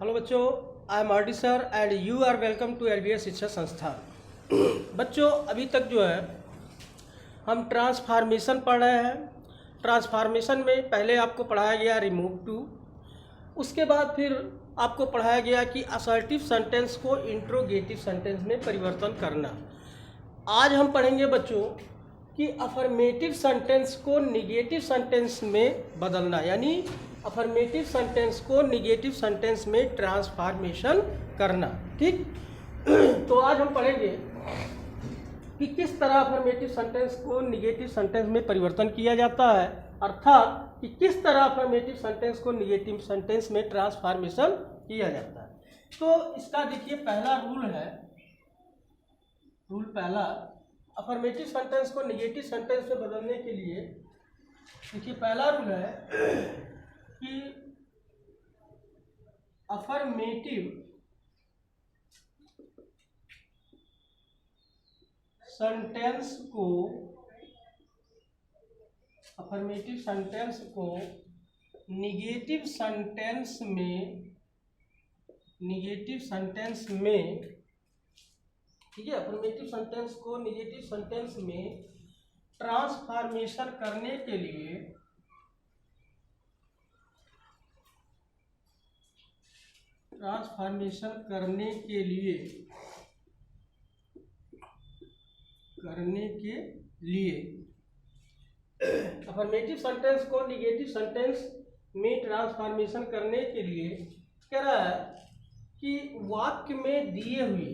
Hello बच्चों, I am R D sir and you are welcome to LBS Shiksha संस्थान। बच्चों, अभी तक जो है हम ट्रांसफॉर्मेशन पढ़ रहे हैं। ट्रांसफॉर्मेशन में पहले आपको पढ़ाया गया रिमूव टू, उसके बाद फिर आपको पढ़ाया गया कि असर्टिव सेंटेंस को इंट्रोगेटिव सेंटेंस में परिवर्तन करना। आज हम पढ़ेंगे बच्चों कि अफर्मेटिव सेंटेंस को निगेटिव सेंटेंस में बदलना, यानी अफर्मेटिव सेंटेंस को निगेटिव सेंटेंस में ट्रांसफॉर्मेशन करना। ठीक तो आज हम पढ़ेंगे कि किस तरह अफर्मेटिव सेंटेंस को निगेटिव सेंटेंस में परिवर्तन किया जाता है, अर्थात कि किस तरह अफर्मेटिव सेंटेंस को निगेटिव सेंटेंस में ट्रांसफॉर्मेशन किया जाता है। तो इसका देखिए पहला रूल है, रूल पहला, अफर्मेटिव सेंटेंस को निगेटिव सेंटेंस में बदलने के लिए देखिए पहला रूल है कि अफर्मेटिव सेंटेंस को निगेटिव सेंटेंस में ठीक है, अफर्मेटिव सेंटेंस को निगेटिव सेंटेंस में ट्रांसफॉर्मेशन करने के लिए अफर्मेटिव सेंटेंस को निगेटिव सेंटेंस में ट्रांसफॉर्मेशन करने के लिए कह रहा है कि वाक्य में दिए हुए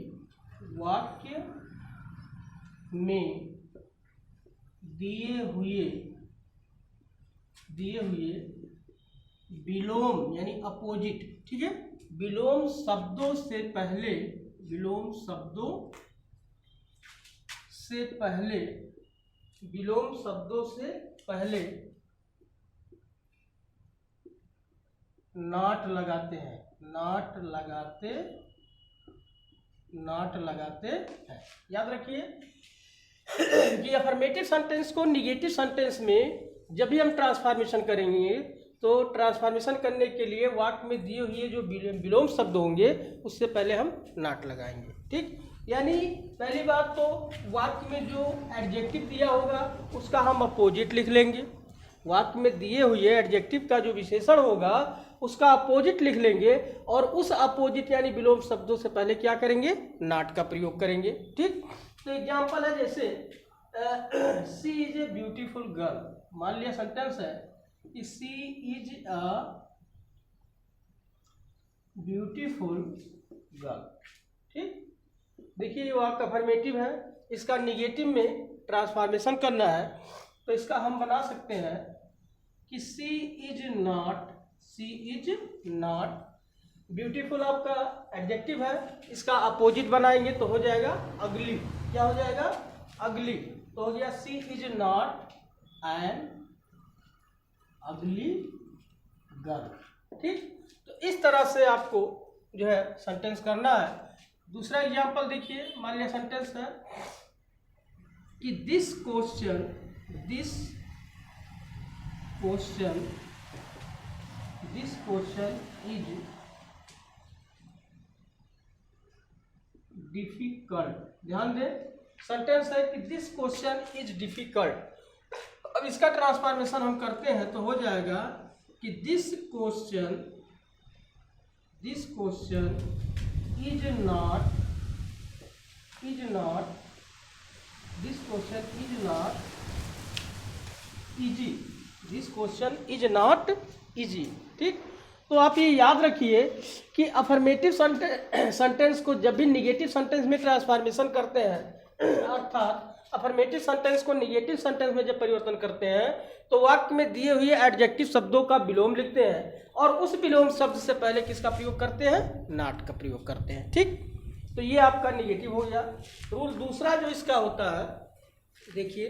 विलोम यानी अपोजिट, ठीक है, विलोम शब्दों से पहले नॉट लगाते हैं। याद रखिए कि अफर्मेटिव सेंटेंस को निगेटिव सेंटेंस में जब भी हम ट्रांसफॉर्मेशन करेंगे तो ट्रांसफॉर्मेशन करने के लिए वाक्य में दिए हुए जो विलोम शब्द होंगे उससे पहले हम नॉट लगाएंगे। ठीक, यानी पहली बात तो वाक्य में जो एडजेक्टिव दिया होगा उसका हम अपोजिट लिख लेंगे। वाक्य में दिए हुए एडजेक्टिव का जो विशेषण होगा उसका अपोजिट लिख लेंगे और उस अपोजिट यानी विलोम शब्दों से पहले क्या करेंगे, नॉट का प्रयोग करेंगे। ठीक, तो एग्जाम्पल है जैसे सी इज ए ब्यूटीफुल गर्ल। मान लिया सेंटेंस है कि सी इज अ ब्यूटीफुल गर्ल। ठीक, देखिए ये वाक्य अफर्मेटिव है, इसका निगेटिव में ट्रांसफॉर्मेशन करना है तो इसका हम बना सकते हैं कि सी इज नॉट ब्यूटीफुल आपका एडजेक्टिव है, इसका अपोजिट बनाएंगे तो हो जाएगा अगली। क्या हो जाएगा, अगली। तो हो गया C is not an ugly girl. ठीक, तो इस तरह से आपको जो है सेंटेंस करना है। दूसरा एग्जांपल देखिए, मान लिया सेंटेंस है कि दिस क्वेश्चन इज डिफिकल्ट। ध्यान दें, सेंटेंस है कि दिस क्वेश्चन इज डिफिकल्ट। अब इसका ट्रांसफॉर्मेशन हम करते हैं तो हो जाएगा कि this question is not easy. ठीक, तो आप ये याद रखिए कि अफर्मेटिव सेंटेंस को जब भी निगेटिव सेंटेंस में ट्रांसफॉर्मेशन करते हैं, अर्थात अफर्मेटिव सेंटेंस को निगेटिव सेंटेंस में जब परिवर्तन करते हैं तो वाक्य में दिए हुए एडजेक्टिव शब्दों का विलोम लिखते हैं और उस विलोम शब्द से पहले किसका प्रयोग करते हैं, नॉट का प्रयोग करते हैं। ठीक, तो ये आपका निगेटिव हो गया। रूल दूसरा जो इसका होता है देखिए,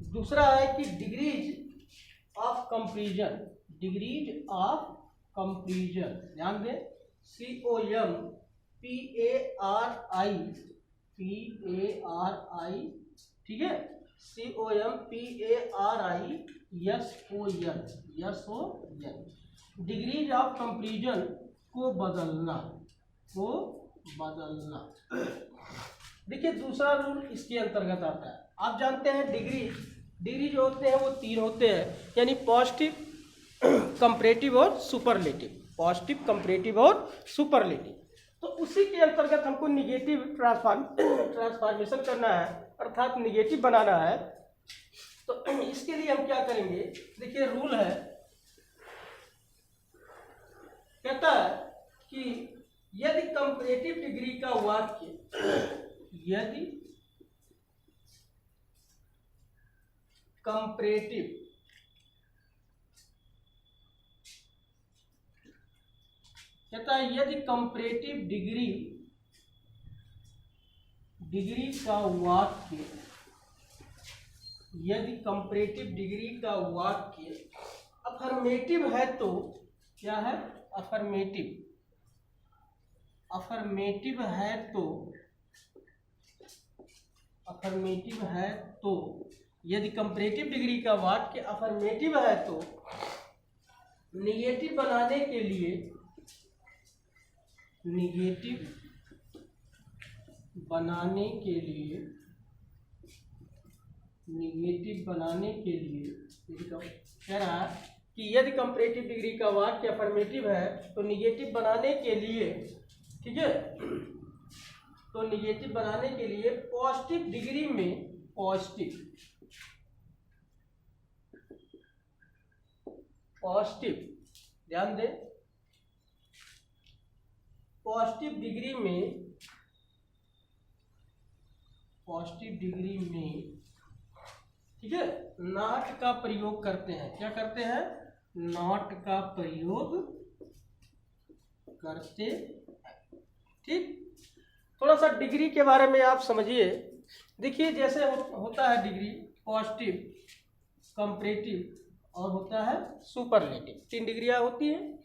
दूसरा है कि degrees of comparison, degrees of comparison, ध्यान दें, COMPARI, ठीक है, COMPARISON, डिग्रीज ऑफ कंपेरिजन को बदलना, को बदलना। देखिए दूसरा रूल इसके अंतर्गत आता है। आप जानते हैं डिग्री जो होते हैं वो 3 होते हैं, यानी पॉजिटिव, कंपैरेटिव और सुपरलेटिव, पॉजिटिव, कंपैरेटिव और सुपरलेटिव। तो उसी के अंतर्गत हमको निगेटिव ट्रांसफॉर्मेशन करना है, अर्थात निगेटिव बनाना है। तो इसके लिए हम क्या करेंगे, देखिए रूल है, कहता है कि यदि कंपैरेटिव डिग्री का वाक्य, यदि कंपैरेटिव, कहता है यदि कंपैरेटिव डिग्री का वाक्य, यदि कंपैरेटिव डिग्री का वाक्य अफर्मेटिव है तो क्या है, अफर्मेटिव, अफर्मेटिव है तो, अफर्मेटिव है तो, यदि कंपैरेटिव डिग्री का वाक्य अफर्मेटिव है तो निगेटिव बनाने के लिए, निगेटिव बनाने के लिए, निगेटिव बनाने के लिए कह रहा है कि यदि कंपैरेटिव डिग्री का वाक्य अफर्मेटिव है तो निगेटिव बनाने के लिए, ठीक है, तो निगेटिव बनाने के लिए पॉजिटिव डिग्री में, पॉजिटिव, पॉजिटिव, ध्यान दें, पॉजिटिव डिग्री में, पॉजिटिव डिग्री में, ठीक है, नॉट का प्रयोग करते हैं। क्या करते हैं, नॉट का प्रयोग करते हैं, ठीक। थोड़ा सा डिग्री के बारे में आप समझिए। देखिए जैसे होता है डिग्री पॉजिटिव, कंपैरेटिव और होता है सुपरलेटिव, 3 डिग्रियां होती हैं।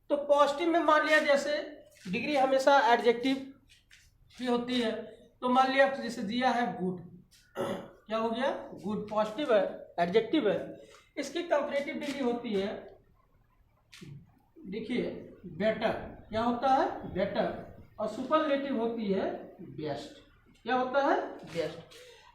तो पॉजिटिव में मान लिया जैसे डिग्री हमेशा एडजेक्टिव की होती है, तो मान लिया जैसे दिया है गुड, क्या हो गया, गुड, पॉजिटिव है, एडजेक्टिव है। इसकी कंपैरेटिव डिग्री होती है, देखिए बेटर, क्या होता है, बेटर, और सुपरलेटिव होती है बेस्ट, क्या होता है, बेस्ट।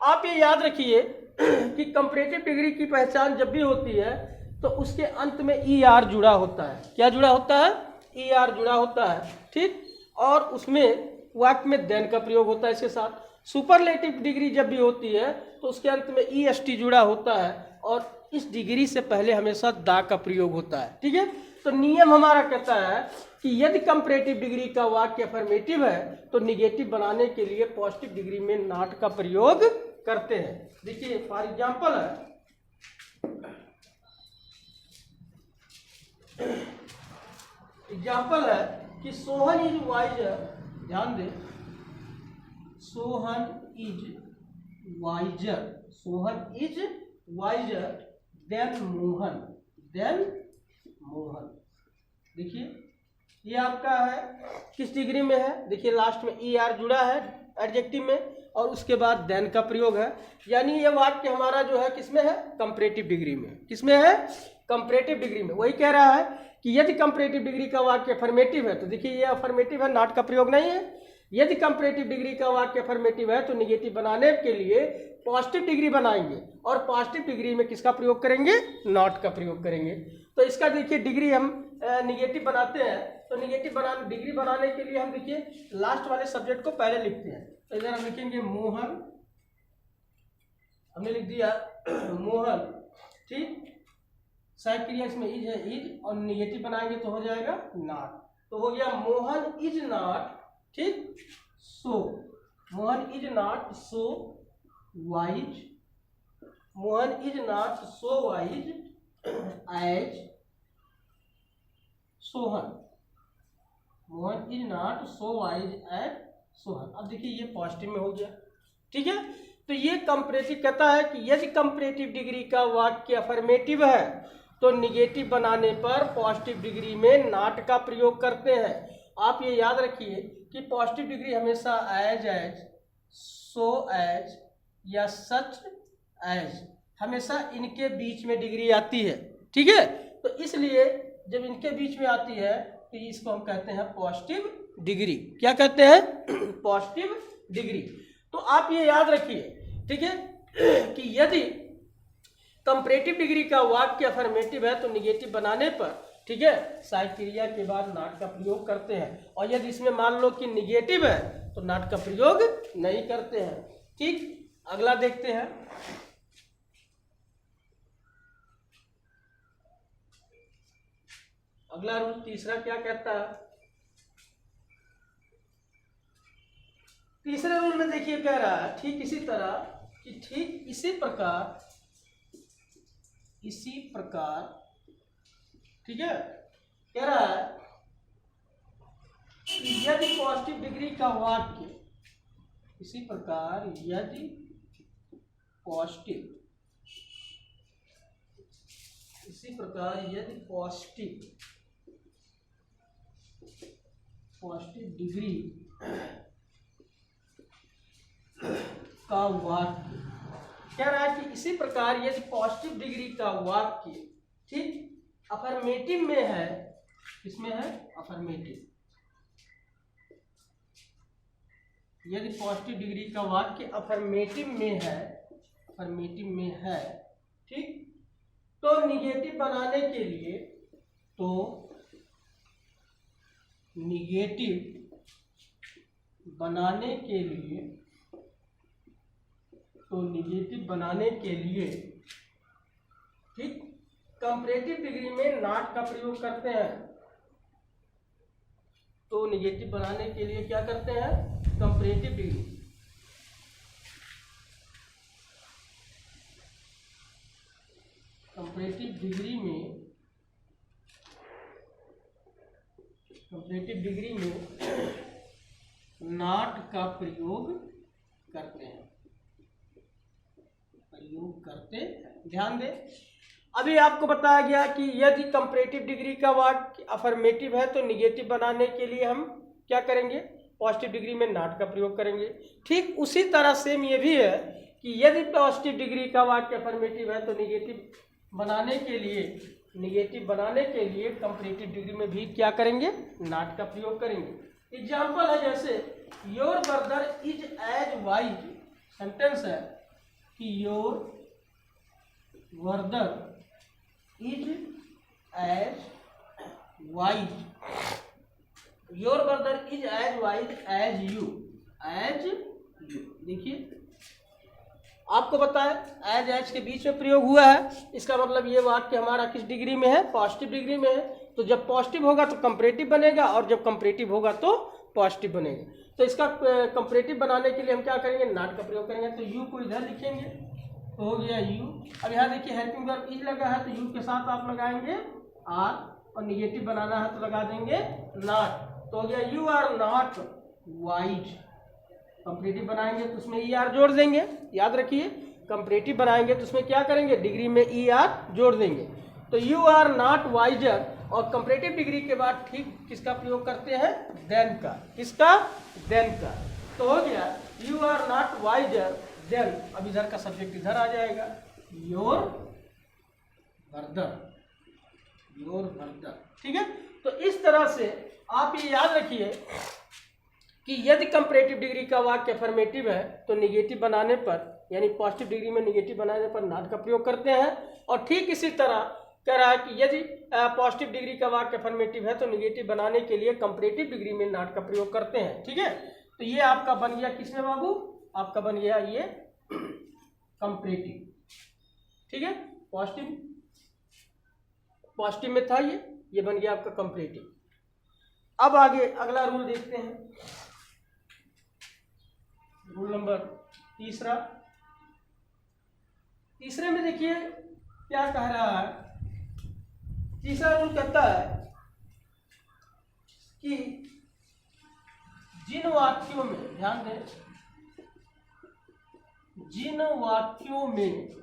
आप ये याद रखिए कि कंपैरेटिव डिग्री की पहचान जब भी होती है तो उसके अंत में ER जुड़ा होता है। क्या जुड़ा होता है, ER जुड़ा होता है, ठीक, और उसमें वाक्य में देन का प्रयोग होता है इसके साथ। सुपरलेटिव डिग्री जब भी होती है तो उसके अंत में EST जुड़ा होता है और इस डिग्री से पहले हमेशा दा का प्रयोग होता है, ठीक है। तो नियम हमारा कहता है कि यदि कंपैरेटिव डिग्री का वाक्य अफर्मेटिव है तो निगेटिव बनाने के लिए पॉजिटिव डिग्री में नॉट का प्रयोग करते हैं। देखिए फॉर एग्जांपल है, एग्जांपल है कि सोहन इज वाइजर, ध्यान दें, Sohan is wiser, Sohan is wiser than Mohan, than Mohan. देखिए ये आपका है किस डिग्री में है, देखिए लास्ट में ER जुड़ा है एडजेक्टिव में और उसके बाद देन का प्रयोग है, यानी ये वाक्य हमारा जो है किसमें है, कंपैरेटिव डिग्री में। किसमें है, कंपैरेटिव डिग्री में। वही कह रहा है कि यदि कंपैरेटिव डिग्री का वाक्य अफर्मेटिव है, तो देखिए ये अफर्मेटिव है, नॉट का प्रयोग नहीं है। यदि कंपैरेटिव डिग्री का वाक्य अफर्मेटिव है तो निगेटिव बनाने के लिए पॉजिटिव डिग्री बनाएंगे और पॉजिटिव डिग्री में किसका प्रयोग करेंगे, नॉट का प्रयोग करेंगे। तो इसका देखिए डिग्री हम निगेटिव बनाते हैं, तो निगेटिव डिग्री बनाने के लिए हम देखिए लास्ट वाले सब्जेक्ट को पहले लिखते हैं। तो इधर हम लिखेंगे मोहन, हमने लिख दिया मोहन, ठीक, सहायक क्रिया इसमें इज है, इज, और निगेटिव बनाएंगे तो हो जाएगा नॉट। तो हो गया मोहन इज नॉट, ठीक, so, Mohan is not so wise, Mohan is not so wise as Sohan, Mohan is not so wise as Sohan. अब देखिए ये पॉजिटिव में हो गया, ठीक है। तो ये कंपैरेटिव कहता है कि यदि कंपैरेटिव डिग्री का वाक्य अफर्मेटिव है तो निगेटिव बनाने पर पॉजिटिव डिग्री में नॉट का प्रयोग करते हैं। आप ये याद रखिए कि पॉजिटिव डिग्री हमेशा एज, सो एज या सच एज, हमेशा इनके बीच में डिग्री आती है। ठीक है, तो इसलिए जब इनके बीच में आती है तो इसको हम कहते हैं पॉजिटिव डिग्री। क्या कहते हैं? Positive degree. तो आप ये याद रखिए, ठीक है, कि यदि कंपैरेटिव डिग्री का वाक्य अफर्मेटिव है तो निगेटिव बनाने पर, ठीक है, सहायक क्रिया के बाद नॉट का प्रयोग करते हैं, और यदि इसमें मान लो कि निगेटिव है तो नॉट का प्रयोग नहीं करते हैं। ठीक, अगला देखते हैं। अगला रूल तीसरा क्या कहता है? तीसरे रूल में देखिए कह रहा है ठीक इसी तरह कि ठीक इसी प्रकार, ठीक है, कह रहा है कि यदि पॉजिटिव डिग्री का वाक्य, इसी प्रकार यदि पॉजिटिव डिग्री का वाक्य, कह रहा है कि इसी प्रकार यदि पॉजिटिव डिग्री का वाक्य, ठीक, अफर्मेटिव में है, किसमें है? अफर्मेटिव। यदि पॉजिटिव डिग्री का वाक्य अफर्मेटिव में है, ठीक, तो निगेटिव बनाने के लिए, ठीक, कंपैरेटिव डिग्री में नॉट का प्रयोग करते हैं। तो निगेटिव बनाने के लिए क्या करते हैं? कंपैरेटिव डिग्री में नॉट का प्रयोग करते हैं। ध्यान दें, अभी आपको बताया गया कि यदि कंपैरेटिव डिग्री का वाक्य अफर्मेटिव है तो निगेटिव बनाने के लिए हम क्या करेंगे? पॉजिटिव डिग्री में नॉट का प्रयोग करेंगे। ठीक उसी तरह सेम ये भी है कि यदि पॉजिटिव डिग्री का वाक्य अफर्मेटिव है तो निगेटिव बनाने के लिए कंपैरेटिव डिग्री में भी क्या करेंगे? नॉट का प्रयोग करेंगे। एग्जाम्पल है जैसे your brother is as wise, sentence है कि your brother is as wise, your brother is as wise as you. देखिए आपको बताया एज के बीच में प्रयोग हुआ है, इसका मतलब ये वाक्य हमारा किस डिग्री में है? पॉजिटिव डिग्री में है। तो जब पॉजिटिव होगा तो कंपैरेटिव बनेगा, और जब कंपैरेटिव होगा तो पॉजिटिव बनेगा। तो इसका कंपैरेटिव बनाने के लिए हम क्या करेंगे? नॉट का प्रयोग करेंगे। तो यू को इधर लिखेंगे तो हो गया यू। अब यहाँ देखिए हेल्पिंग वर्ब इज लगा है तो यू के साथ आप लगाएंगे आर, और निगेटिव बनाना है तो लगा देंगे नॉट। तो हो गया you are not wise. Comparative बनाएंगे तो उसमें ई आर जोड़ देंगे। याद रखिए, कंपैरेटिव बनाएंगे तो उसमें क्या करेंगे? डिग्री में ई आर जोड़ देंगे। तो यू आर नॉट वाइजर, और कंपैरेटिव डिग्री के बाद ठीक किसका प्रयोग करते हैं? देन का। किसका? देन का। तो हो गया you are not wiser than, अब इधर का सब्जेक्ट इधर आ जाएगा, योर ब्रदर। ठीक है, तो इस तरह से आप ये याद रखिए कि यदि कंपैरेटिव डिग्री का वाक्य अफर्मेटिव है तो निगेटिव बनाने पर, यानी पॉजिटिव डिग्री में निगेटिव बनाने पर नॉट का प्रयोग करते हैं। और ठीक इसी तरह कह रहा है कि यदि पॉजिटिव डिग्री का वाक्य अफर्मेटिव है तो निगेटिव बनाने के लिए कंपैरेटिव डिग्री में नॉट का प्रयोग करते हैं। ठीक है, तो ये आपका बन गया किसमें बाबू? आपका बन गया ये कंपैरेटिव। ठीक है, पॉजिटिव में था ये बन गया आपका कंपैरेटिव। अब आगे अगला रूल देखते हैं, रूल नंबर तीसरे में देखिए क्या कह रहा है। तीसरा रूल कहता है कि जिन वाक्यों में, ध्यान दें, जिन वाक्यों में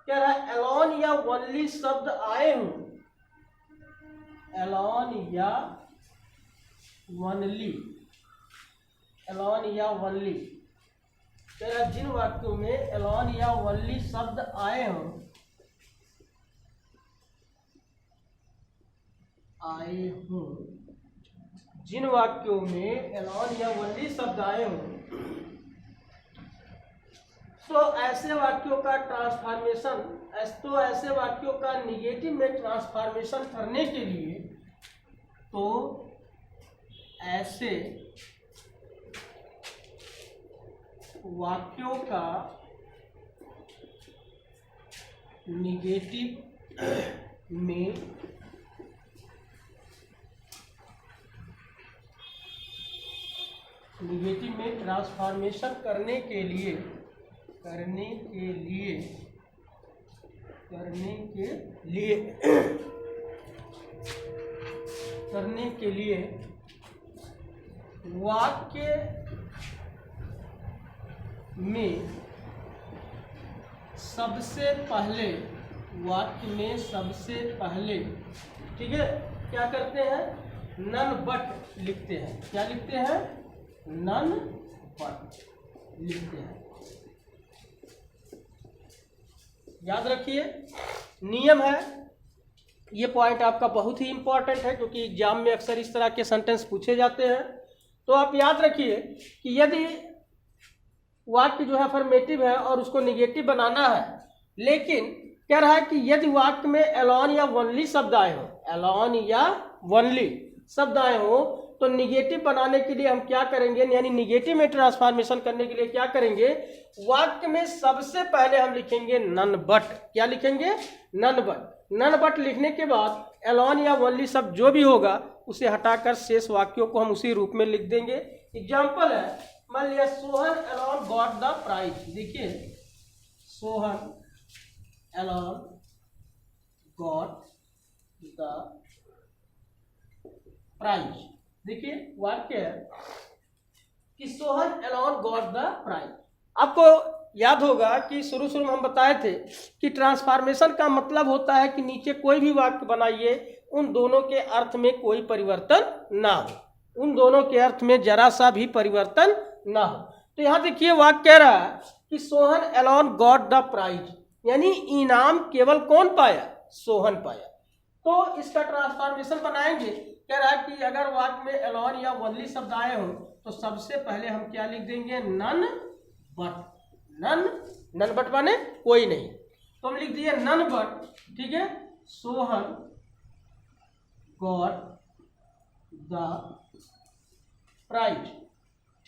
क्या रहा, एलॉन या वनली शब्द आए हों, एलॉन या वनली क्या, जिन वाक्यों में एलॉन या वनली शब्द आए हों, जिन वाक्यों में एलॉन या वनली शब्द आए हों, तो ऐसे वाक्यों का निगेटिव में ट्रांसफॉर्मेशन करने के लिए, ऐसे वाक्यों का निगेटिव में ट्रांसफॉर्मेशन करने के लिए वाक्य में सबसे पहले ठीक है क्या करते हैं, नन बट लिखते हैं। क्या लिखते हैं, नन बट लिखते हैं। याद रखिए, नियम है, ये पॉइंट आपका बहुत ही इंपॉर्टेंट है क्योंकि एग्जाम में अक्सर इस तरह के सेंटेंस पूछे जाते हैं। तो आप याद रखिए कि यदि वाक्य जो है अफर्मेटिव है और उसको निगेटिव बनाना है, लेकिन कह रहा है कि यदि वाक्य में एलॉन या वनली शब्द आए हो, तो निगेटिव बनाने के लिए हम क्या करेंगे, यानी निगेटिव में ट्रांसफॉर्मेशन करने के लिए क्या करेंगे, वाक्य में सबसे पहले हम लिखेंगे नन बट। क्या लिखेंगे, नन बट। नन बट लिखने के बाद एलॉन या वनली शब्द जो भी होगा उसे हटाकर शेष वाक्यों को हम उसी रूप में लिख देंगे। एग्जाम्पल है, मान लिया Sohan alone got the prize. देखिए, Sohan alone got the prize. देखिए वाक्य है कि Sohan alone got the prize. आपको याद होगा कि शुरू में हम बताए थे कि ट्रांसफॉर्मेशन का मतलब होता है कि नीचे कोई भी वाक्य बनाइए, उन दोनों के अर्थ में कोई परिवर्तन ना हो, उन दोनों के अर्थ में जरा सा भी परिवर्तन ना हो। तो यहाँ देखिए वाक्य कह रहा है कि Sohan alone got the prize, यानी इनाम केवल कौन पाया, सोहन पाया। तो इसका ट्रांसफॉर्मेशन बनाएंगे। कह रहा है कि अगर वाक्य में एलॉन या वनली शब्द आए हो तो सबसे पहले हम क्या लिख देंगे, नन बट। नन बट माने कोई नहीं, तो हम लिख दिए नन बट। ठीक है, सोहन गॉट द प्राइज।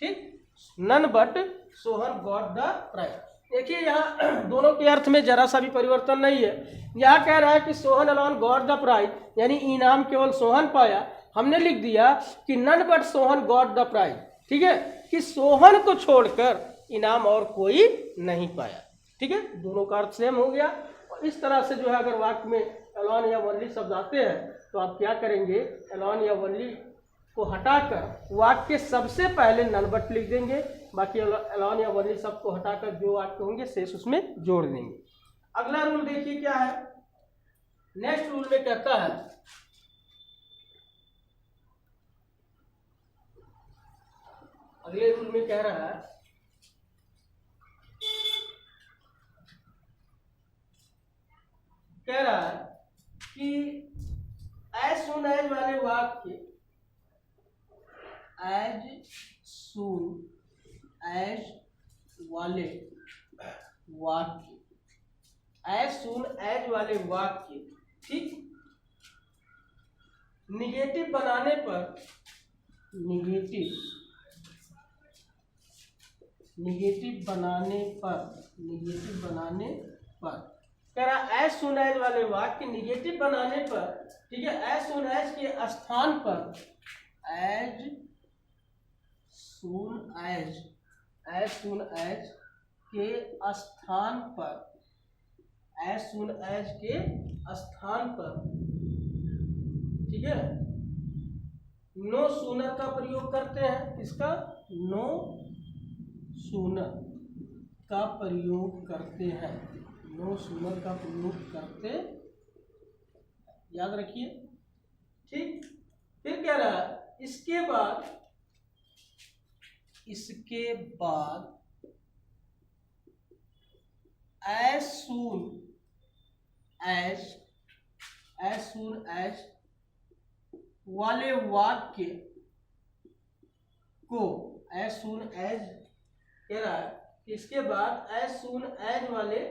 ठीक, none but Sohan got the prize. देखिए यहाँ दोनों के अर्थ में जरा सा भी परिवर्तन नहीं है। यहाँ कह रहा है कि Sohan alone got the prize, यानी इनाम केवल सोहन पाया। हमने लिख दिया कि none but Sohan got the prize. ठीक है, कि सोहन को छोड़कर इनाम और कोई नहीं पाया। ठीक है, दोनों का अर्थ सेम हो गया। और इस तरह से जो है अगर वाक्य में एलॉन या वनली शब्द आते हैं तो आप क्या करेंगे, एलॉन या वनली को हटाकर वाक्य के सबसे पहले नन बट लिख देंगे, बाकी एलॉन या वनली शब्द को हटाकर जो वाक्य होंगे शेष उसमें जोड़ देंगे। अगला रूल देखिए क्या है। नेक्स्ट रूल में कहता है, अगले रूल में कह रहा है कि एज सून एज वाले वाक्य, एज सून एज वाले वाक्य, एज सून एज वाले वाक्य, ठीक, निगेटिव बनाने पर कह रहा एज सून एज वाले वाक्य निगेटिव बनाने पर, ठीक है, एज सून एज के स्थान पर, एज सून एज के स्थान पर, ठीक है, नो सूनर का प्रयोग करते हैं। किसका? नो सूनर का प्रयोग करते हैं। नो सूनर का प्रयोग करते, याद रखिए। ठीक, फिर कह रहा है इसके बाद as soon as वाले वाक्य को, as soon as कह रहा है कि इसके बाद as soon as वाले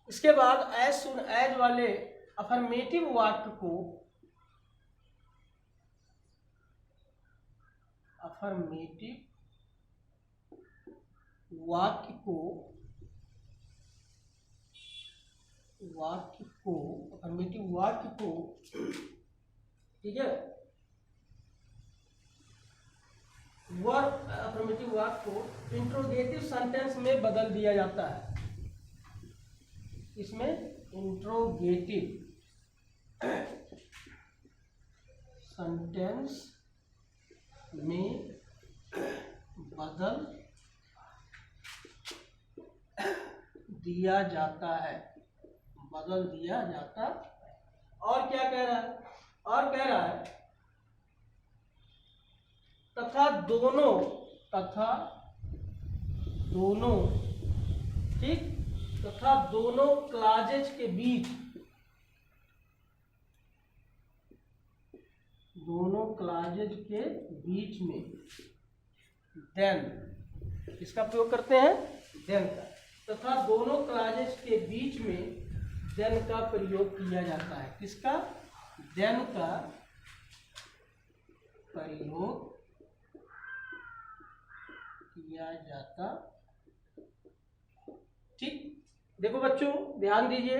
इसके बाद as soon as वाले अफर्मेटिव वाक्य को, अफर्मेटिव वाक्य को, ठीक है, अफर्मेटिव वाक्य को इंट्रोगेटिव सेंटेंस में बदल दिया जाता है। इसमें इंट्रोगेटिव सेंटेंस में बदल दिया जाता है, और क्या कह रहा है? और कह रहा है तथा दोनों, ठीक, तथा दोनों क्लॉजेज के बीच, में देन, इसका प्रयोग करते हैं देन का, तथा दोनों क्लॉजेज के बीच में देन का प्रयोग किया जाता है। किसका? देन का प्रयोग किया जाता। ठीक, देखो बच्चों ध्यान दीजिए,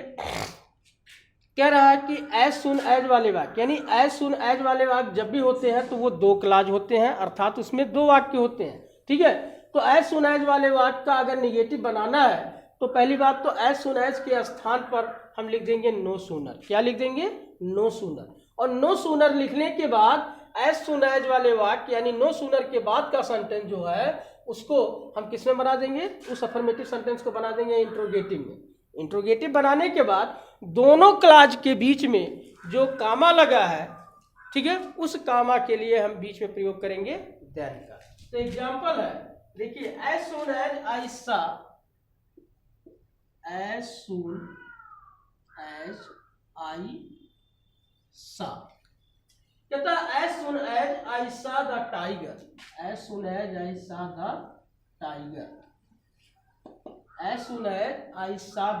कह रहा है कि एज सुन एज वाले वाक्य, यानी एज सुन एज वाले वाक्य जब भी होते हैं तो वो दो क्लॉज होते हैं, अर्थात उसमें दो वाक्य होते हैं। ठीक है, तो एज सुन एज वाले वाक्य का अगर निगेटिव बनाना है तो पहली बात तो एज सुन एज के स्थान पर हम लिख देंगे नो सूनर। क्या लिख देंगे? No sooner. और नो सूनर लिखने के बाद एज सुन एज वाले वाक्य यानी नो सूनर के बाद का सेंटेंस जो है उसको हम किस में बना देंगे? उस अफर्मेटिव सेंटेंस को बना देंगे इंट्रोगेटिव में। इंट्रोगेटिव बनाने के बाद दोनों क्लॉज के बीच में जो कामा लगा है, ठीक है, उस कामा के लिए हम बीच में प्रयोग करेंगे देन का। तो एग्जांपल है, देखिए, एज सून एज आई सा, एज सून एज आई सा, कहता है as soon as I saw the tiger, as soon as I saw the tiger, as soon as I saw the